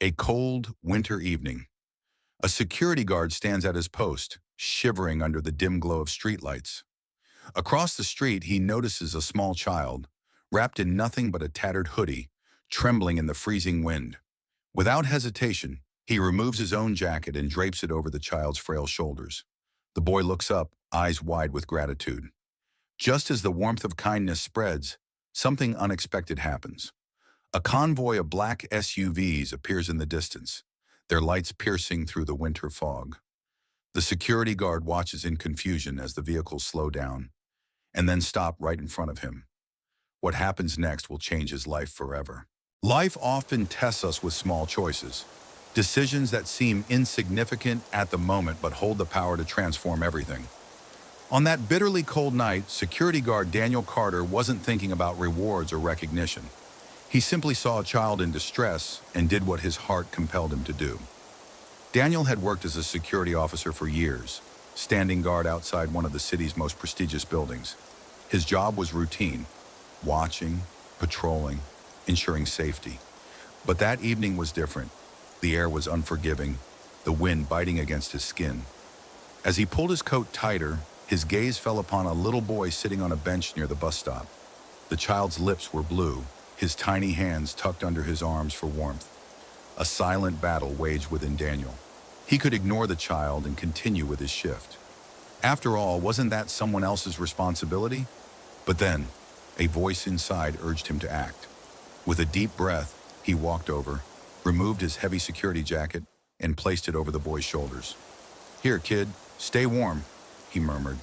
A cold, winter evening. A security guard stands at his post, shivering under the dim glow of streetlights. Across the street, he notices a small child, wrapped in nothing but a tattered hoodie, trembling in the freezing wind. Without hesitation, he removes his own jacket and drapes it over the child's frail shoulders. The boy looks up, eyes wide with gratitude. Just as the warmth of kindness spreads, something unexpected happens. A convoy of black SUVs appears in the distance, their lights piercing through the winter fog. The security guard watches in confusion as the vehicles slow down, and then stop right in front of him. What happens next will change his life forever. Life often tests us with small choices, decisions that seem insignificant at the moment but hold the power to transform everything. On that bitterly cold night, security guard Daniel Carter wasn't thinking about rewards or recognition. He simply saw a child in distress and did what his heart compelled him to do. Daniel had worked as a security officer for years, standing guard outside one of the city's most prestigious buildings. His job was routine: watching, patrolling, ensuring safety. But that evening was different. The air was unforgiving, the wind biting against his skin. As he pulled his coat tighter, his gaze fell upon a little boy sitting on a bench near the bus stop. The child's lips were blue, his tiny hands tucked under his arms for warmth. A silent battle waged within Daniel. He could ignore the child and continue with his shift. After all, wasn't that someone else's responsibility? But then, a voice inside urged him to act. With a deep breath, he walked over, removed his heavy security jacket, and placed it over the boy's shoulders. "Here, kid, stay warm," he murmured.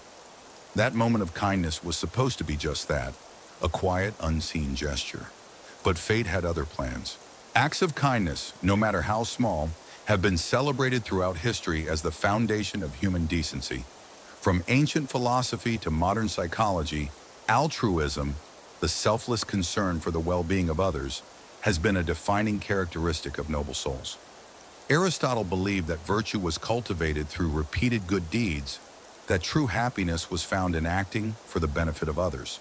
That moment of kindness was supposed to be just that, a quiet, unseen gesture. But fate had other plans. Acts of kindness, no matter how small, have been celebrated throughout history as the foundation of human decency. From ancient philosophy to modern psychology, altruism, the selfless concern for the well-being of others, has been a defining characteristic of noble souls. Aristotle believed that virtue was cultivated through repeated good deeds, that true happiness was found in acting for the benefit of others.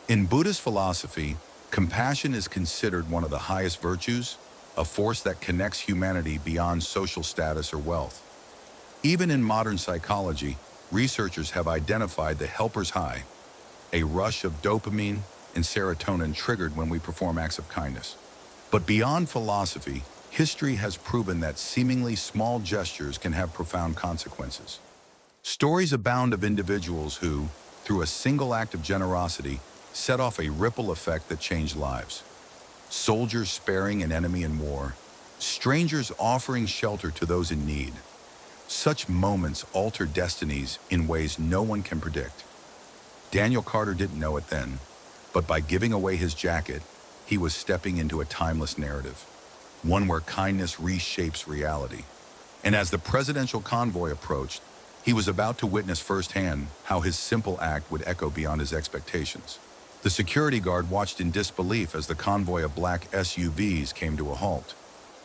In Buddhist philosophy, compassion is considered one of the highest virtues, a force that connects humanity beyond social status or wealth. Even in modern psychology, researchers have identified the helper's high, a rush of dopamine and serotonin triggered when we perform acts of kindness. But beyond philosophy, history has proven that seemingly small gestures can have profound consequences. Stories abound of individuals who, through a single act of generosity, set off a ripple effect that changed lives. Soldiers sparing an enemy in war, strangers offering shelter to those in need. Such moments alter destinies in ways no one can predict. Daniel Carter didn't know it then, but by giving away his jacket, he was stepping into a timeless narrative, one where kindness reshapes reality. And as the presidential convoy approached, he was about to witness firsthand how his simple act would echo beyond his expectations. The security guard watched in disbelief as the convoy of black SUVs came to a halt.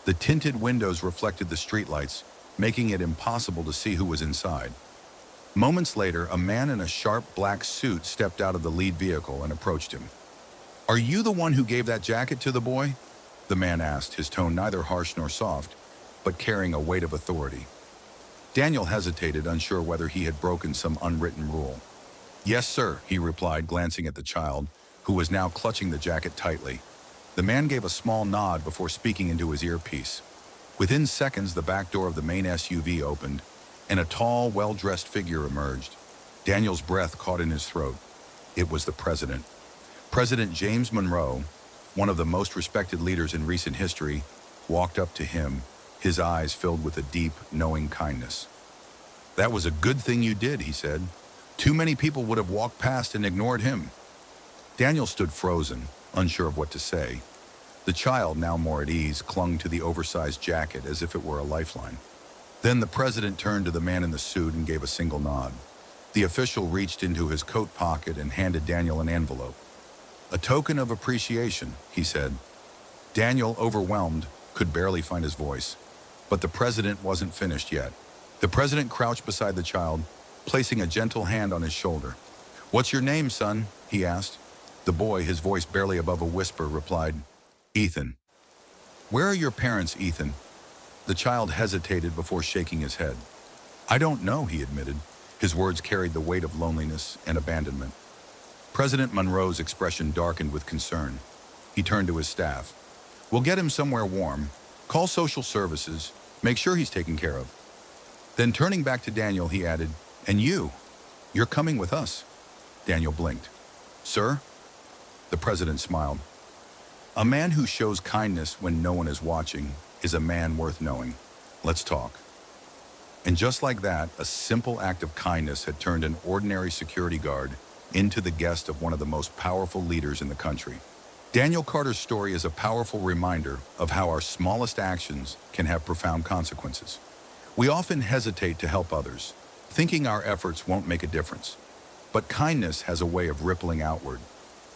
The tinted windows reflected the streetlights, making it impossible to see who was inside. Moments later, a man in a sharp black suit stepped out of the lead vehicle and approached him. "Are you the one who gave that jacket to the boy?" the man asked, his tone neither harsh nor soft, but carrying a weight of authority. Daniel hesitated, unsure whether he had broken some unwritten rule. "Yes, sir," he replied, glancing at the child, who was now clutching the jacket tightly. The man gave a small nod before speaking into his earpiece. Within seconds, the back door of the main SUV opened, and a tall, well-dressed figure emerged. Daniel's breath caught in his throat. It was the president. President James Monroe, one of the most respected leaders in recent history, walked up to him, his eyes filled with a deep, knowing kindness. "That was a good thing you did," he said. "Too many people would have walked past and ignored him." Daniel stood frozen, unsure of what to say. The child, now more at ease, clung to the oversized jacket as if it were a lifeline. Then the president turned to the man in the suit and gave a single nod. The official reached into his coat pocket and handed Daniel an envelope. "A token of appreciation," he said. Daniel, overwhelmed, could barely find his voice. But the president wasn't finished yet. The president crouched beside the child, placing a gentle hand on his shoulder. "What's your name, son?" he asked. The boy, his voice barely above a whisper, replied, "Ethan." "Where are your parents, Ethan?" The child hesitated before shaking his head. "I don't know," he admitted. His words carried the weight of loneliness and abandonment. President Monroe's expression darkened with concern. He turned to his staff. "We'll get him somewhere warm. Call social services. Make sure he's taken care of." Then turning back to Daniel, he added, "And you're coming with us." Daniel blinked. "Sir?" The president smiled. "A man who shows kindness when no one is watching is a man worth knowing. Let's talk." And just like that, a simple act of kindness had turned an ordinary security guard into the guest of one of the most powerful leaders in the country. Daniel Carter's story is a powerful reminder of how our smallest actions can have profound consequences. We often hesitate to help others, thinking our efforts won't make a difference. But kindness has a way of rippling outward,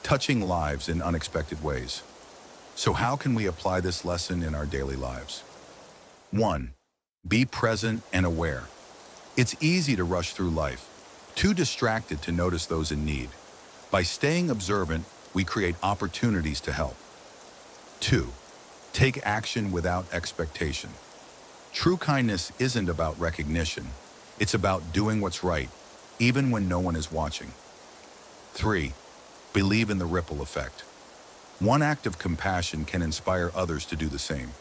touching lives in unexpected ways. So how can we apply this lesson in our daily lives? 1. Be present and aware. It's easy to rush through life, too distracted to notice those in need. By staying observant, we create opportunities to help. 2. Take action without expectation. True kindness isn't about recognition. It's about doing what's right, even when no one is watching. 3. Believe in the ripple effect. One act of compassion can inspire others to do the same.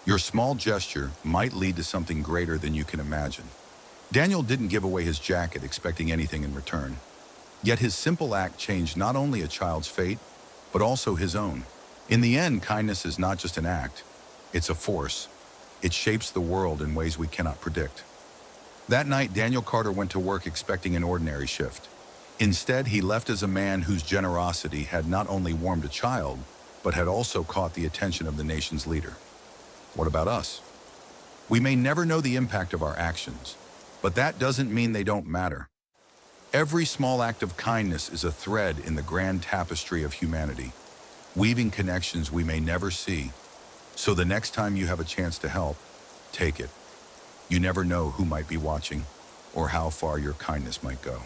Your small gesture might lead to something greater than you can imagine. Daniel didn't give away his jacket expecting anything in return. Yet his simple act changed not only a child's fate, but also his own. In the end, kindness is not just an act, it's a force. It shapes the world in ways we cannot predict. That night, Daniel Carter went to work expecting an ordinary shift. Instead, he left as a man whose generosity had not only warmed a child, but had also caught the attention of the nation's leader. What about us? We may never know the impact of our actions, but that doesn't mean they don't matter. Every small act of kindness is a thread in the grand tapestry of humanity, weaving connections we may never see. So the next time you have a chance to help, take it. You never know who might be watching or how far your kindness might go.